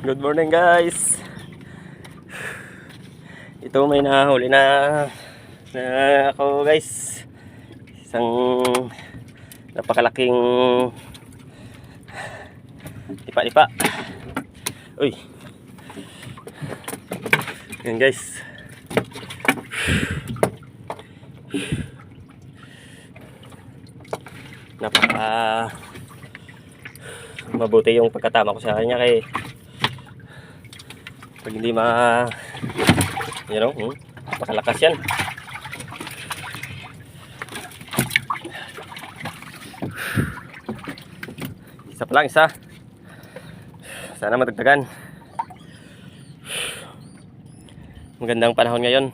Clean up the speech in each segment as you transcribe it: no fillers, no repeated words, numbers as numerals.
Good morning guys. Ito may nahuli na ako guys. Isang napakalaking lipa-lipa. Uy. Yan guys. Napaka mabuti yung pagkatama ko sa kanya kay pag hindi napakalakas yan. Isa pa lang, isa. Sana madagdagan. Magandang panahon ngayon.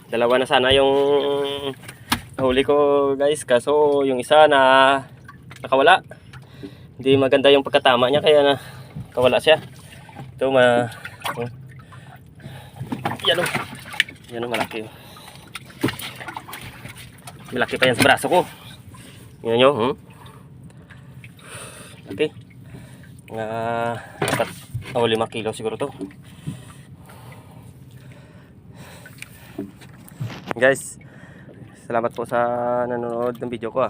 Dalawa na sana yung nahuli ko guys, kaso yung isa na nakawala. Hindi maganda yung pagkatama niya kaya nakawala siya. Ito yan o malaki. Malaki pa yan sa braso ko. Yan nyo. Laki. Dapat 5 kilo siguro to. Guys, salamat po sa nanonood ng video ko